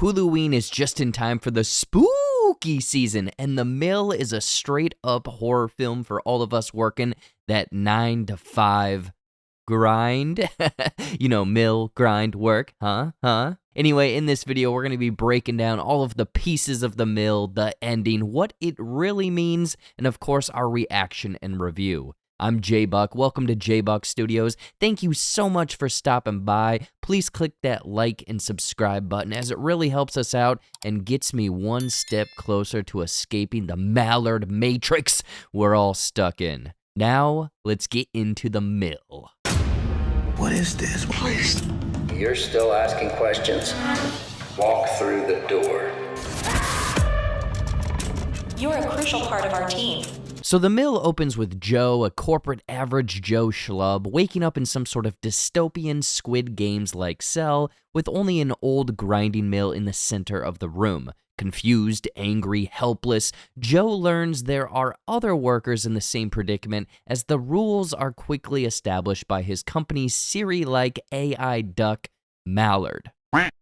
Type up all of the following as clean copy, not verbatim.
Hulu-ween is just in time for the spooky season, and The Mill is a straight-up horror film for all of us working that 9 to 5 grind. Mill, grind, work, huh? Anyway, in this video, we're going to be breaking down all of the pieces of The Mill, the ending, what it really means, and of course, our reaction and review. I'm J-Buck. Welcome to J-Buck Studios. Thank you so much for stopping by. Please click that like and subscribe button as it really helps us out and gets me one step closer to escaping the Mallard Matrix we're all stuck in. Now, let's get into The Mill. What is this place? You're still asking questions? Walk through the door. You're a crucial part of our team. So The Mill opens with Joe, a corporate average Joe schlub, waking up in some sort of dystopian Squid Games-like cell with only an old grinding mill in the center of the room. Confused, angry, helpless, Joe learns there are other workers in the same predicament as the rules are quickly established by his company's Siri-like AI duck, Mallard.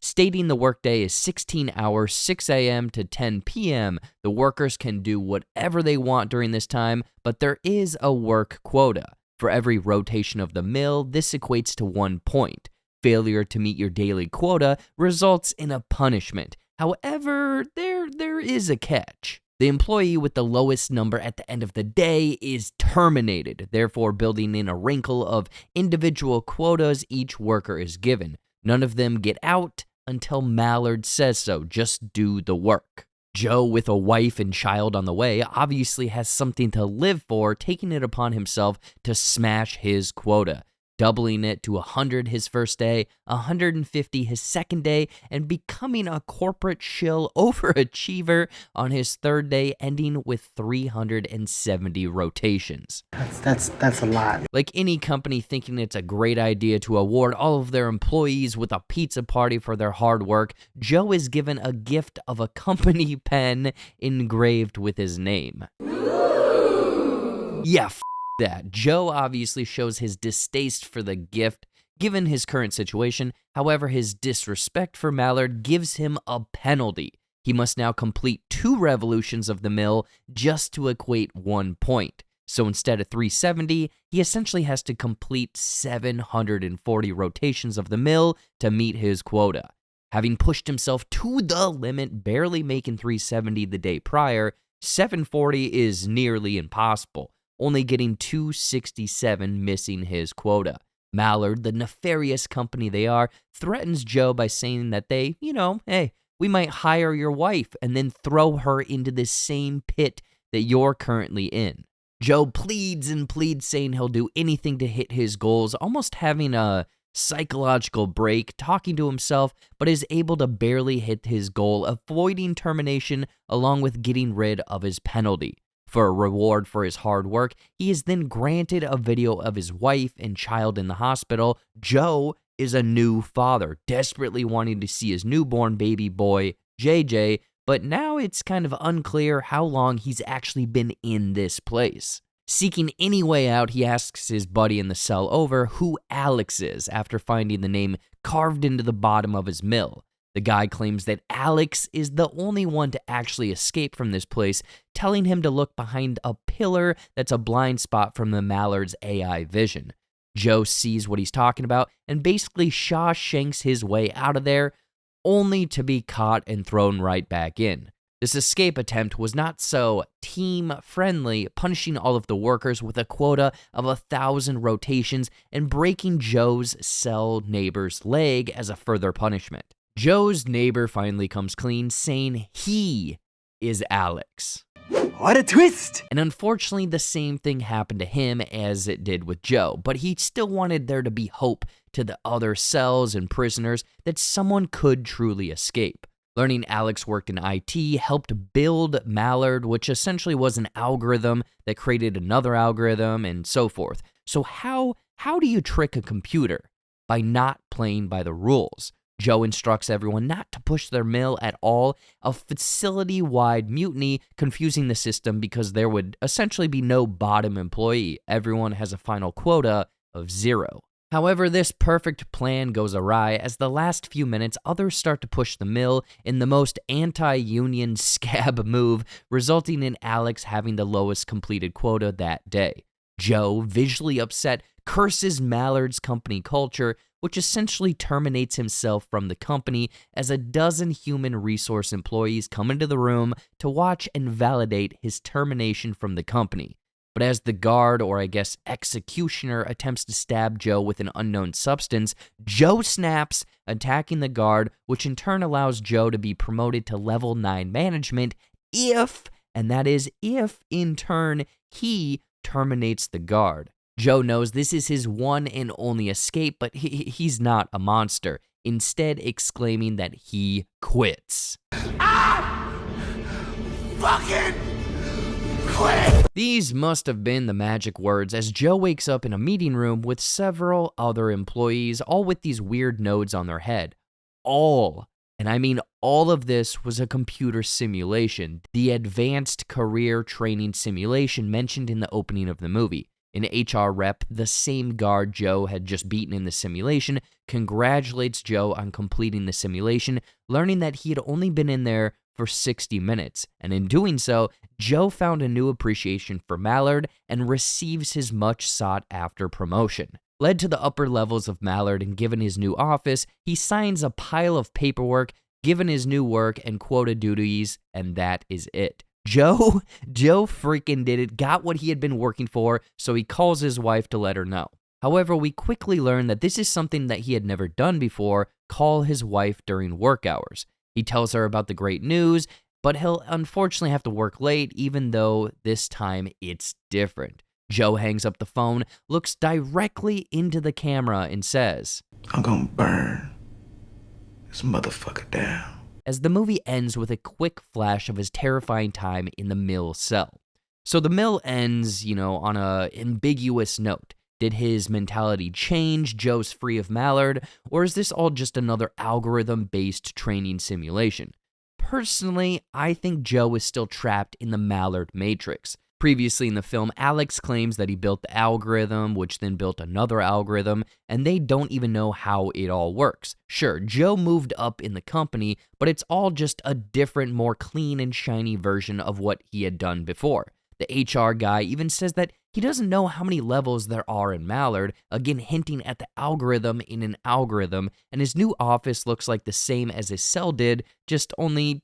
Stating the workday is 16 hours, 6 a.m. to 10 p.m. The workers can do whatever they want during this time, but there is a work quota. For every rotation of the mill, this equates to 1 point. Failure to meet your daily quota results in a punishment. However, there is a catch. The employee with the lowest number at the end of the day is terminated, therefore building in a wrinkle of individual quotas each worker is given. None of them get out until Mallard says so. Just do the work. Joe, with a wife and child on the way, obviously has something to live for, taking it upon himself to smash his quota, doubling it to 100 his first day, 150 his second day, and becoming a corporate shill overachiever on his third day, ending with 370 rotations. That's a lot. Like any company thinking it's a great idea to award all of their employees with a pizza party for their hard work, Joe is given a gift of a company pen engraved with his name. Yeah, that. Joe obviously shows his distaste for the gift given his current situation. However, his disrespect for Mallard gives him a penalty. He must now complete 2 revolutions of the mill just to equate 1 point. So instead of 370, he essentially has to complete 740 rotations of the mill to meet his quota. Having pushed himself to the limit, barely making 370 the day prior, 740 is nearly impossible, only getting 267, missing his quota. Mallard, the nefarious company they are, threatens Joe by saying that they, hey, we might hire your wife and then throw her into this same pit that you're currently in. Joe pleads and pleads, saying he'll do anything to hit his goals, almost having a psychological break, talking to himself, but is able to barely hit his goal, avoiding termination along with getting rid of his penalty. For a reward for his hard work, he is then granted a video of his wife and child in the hospital. Joe is a new father, desperately wanting to see his newborn baby boy, JJ, but now it's kind of unclear how long he's actually been in this place. Seeking any way out, he asks his buddy in the cell over who Alex is after finding the name carved into the bottom of his mill. The guy claims that Alex is the only one to actually escape from this place, telling him to look behind a pillar that's a blind spot from the Mallard's AI vision. Joe sees what he's talking about and basically Shawshanks his way out of there, only to be caught and thrown right back in. This escape attempt was not so team-friendly, punishing all of the workers with a quota of 1,000 rotations and breaking Joe's cell neighbor's leg as a further punishment. Joe's neighbor finally comes clean, saying he is Alex. What a twist! And unfortunately, the same thing happened to him as it did with Joe, but he still wanted there to be hope to the other cells and prisoners that someone could truly escape. Learning Alex worked in IT helped build Mallard, which essentially was an algorithm that created another algorithm and so forth. So how do you trick a computer? By not playing by the rules. Joe instructs everyone not to push their mill at all, a facility-wide mutiny, confusing the system because there would essentially be no bottom employee. Everyone has a final quota of 0. However, this perfect plan goes awry as the last few minutes others start to push the mill in the most anti-union scab move, resulting in Alex having the lowest completed quota that day. Joe, visually upset, curses Mallard's company culture, which essentially terminates himself from the company as a dozen human resource employees come into the room to watch and validate his termination from the company. But as the guard, or I guess executioner, attempts to stab Joe with an unknown substance, Joe snaps, attacking the guard, which in turn allows Joe to be promoted to level 9 management if, and that is if, in turn, he terminates the guard. Joe knows this is his one and only escape, but he's not a monster, instead exclaiming that he quits. Fucking quit! These must have been the magic words as Joe wakes up in a meeting room with several other employees, all with these weird nodes on their head. All, and I mean all of this, was a computer simulation, the advanced career training simulation mentioned in the opening of the movie. An HR rep, the same guard Joe had just beaten in the simulation, congratulates Joe on completing the simulation, learning that he had only been in there for 60 minutes. And in doing so, Joe found a new appreciation for Mallard and receives his much sought-after promotion. Led to the upper levels of Mallard and given his new office, he signs a pile of paperwork, given his new work and quota duties, and that is it. Joe freaking did it, got what he had been working for, so he calls his wife to let her know. However, we quickly learn that this is something that he had never done before, call his wife during work hours. He tells her about the great news, but he'll unfortunately have to work late, even though this time it's different. Joe hangs up the phone, looks directly into the camera, and says, I'm gonna burn this motherfucker down. As the movie ends with a quick flash of his terrifying time in the mill cell. So the mill ends, on a ambiguous note. Did his mentality change? Joe's free of Mallard? Or is this all just another algorithm-based training simulation? Personally, I think Joe is still trapped in the Mallard matrix. Previously in the film, Alex claims that he built the algorithm, which then built another algorithm, and they don't even know how it all works. Sure, Joe moved up in the company, but it's all just a different, more clean and shiny version of what he had done before. The HR guy even says that he doesn't know how many levels there are in Mallard, again hinting at the algorithm in an algorithm, and his new office looks like the same as his cell did, just only,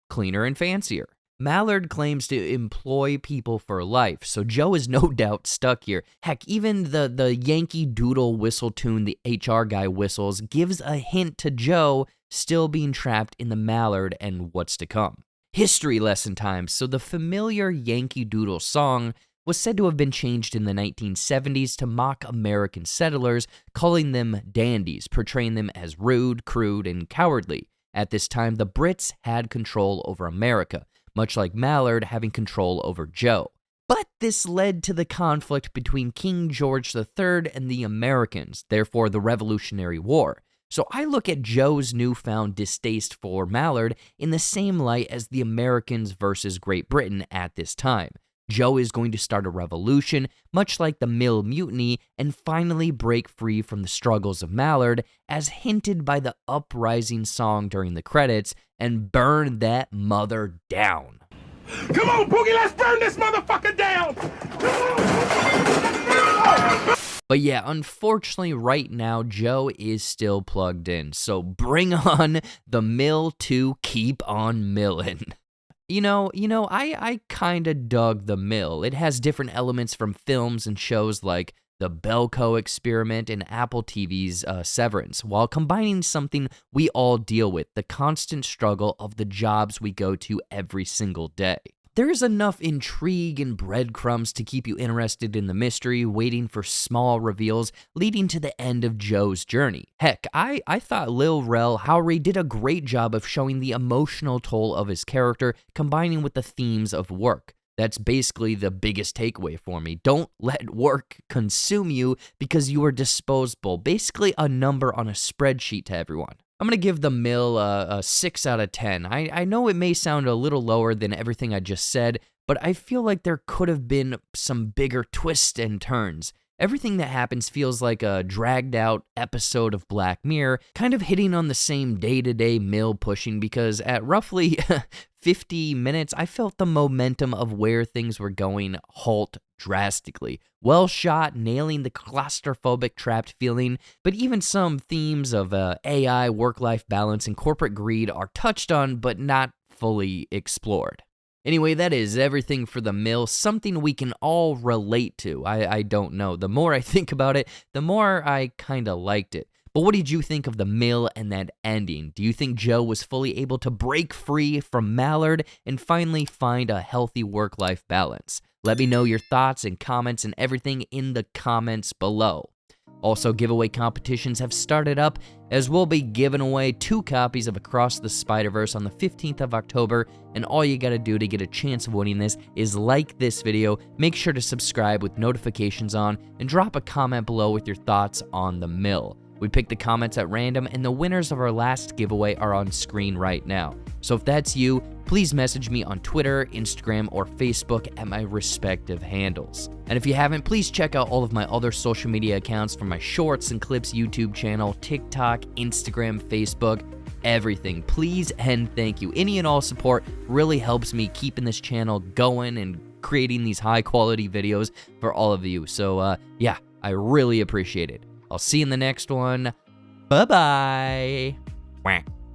cleaner and fancier. Mallard claims to employ people for life, so Joe is no doubt stuck here. Heck, even the Yankee Doodle whistle tune the HR guy whistles gives a hint to Joe still being trapped in the Mallard and what's to come. History lesson time. So the familiar Yankee Doodle song was said to have been changed in the 1970s to mock American settlers, calling them dandies, portraying them as rude, crude, and cowardly. At this time, the Brits had control over America, much like Mallard having control over Joe. But this led to the conflict between King George III and the Americans, therefore the Revolutionary War. So I look at Joe's newfound distaste for Mallard in the same light as the Americans versus Great Britain at this time. Joe is going to start a revolution, much like the Mill Mutiny, and finally break free from the struggles of Mallard, as hinted by the uprising song during the credits, and burn that mother down. Come on, Boogie, let's burn this motherfucker down! But yeah, unfortunately right now, Joe is still plugged in, so bring on the mill to keep on millin'. I kinda dug The Mill. It has different elements from films and shows like The Belko Experiment and Apple TV's Severance, while combining something we all deal with, the constant struggle of the jobs we go to every single day. There is enough intrigue and breadcrumbs to keep you interested in the mystery, waiting for small reveals leading to the end of Joe's journey. Heck, I thought Lil Rel Howery did a great job of showing the emotional toll of his character, combining with the themes of work. That's basically the biggest takeaway for me. Don't let work consume you because you are disposable. Basically a number on a spreadsheet to everyone. I'm going to give The Mill a 6 out of 10. I know it may sound a little lower than everything I just said, but I feel like there could have been some bigger twists and turns. Everything that happens feels like a dragged out episode of Black Mirror, kind of hitting on the same day-to-day mill pushing, because at roughly 50 minutes, I felt the momentum of where things were going halt drastically. Well shot, nailing the claustrophobic trapped feeling, but even some themes of AI, work-life balance, and corporate greed are touched on but not fully explored. Anyway, that is everything for the mill, something we can all relate to. I don't know. The more I think about it, the more I kind of liked it. But what did you think of the mill and that ending? Do you think Joe was fully able to break free from Mallard and finally find a healthy work-life balance? Let me know your thoughts and comments and everything in the comments below. Also, giveaway competitions have started up, as we'll be giving away 2 copies of Across the Spider-Verse on the 15th of October, and all you gotta do to get a chance of winning this is like this video, make sure to subscribe with notifications on, and drop a comment below with your thoughts on the mill. We picked the comments at random, and the winners of our last giveaway are on screen right now. So if that's you, please message me on Twitter, Instagram, or Facebook at my respective handles. And if you haven't, please check out all of my other social media accounts for my Shorts and Clips YouTube channel, TikTok, Instagram, Facebook, everything. Please and thank you. Any and all support really helps me keeping this channel going and creating these high quality videos for all of you. So yeah, I really appreciate it. I'll see you in the next one. Bye-bye.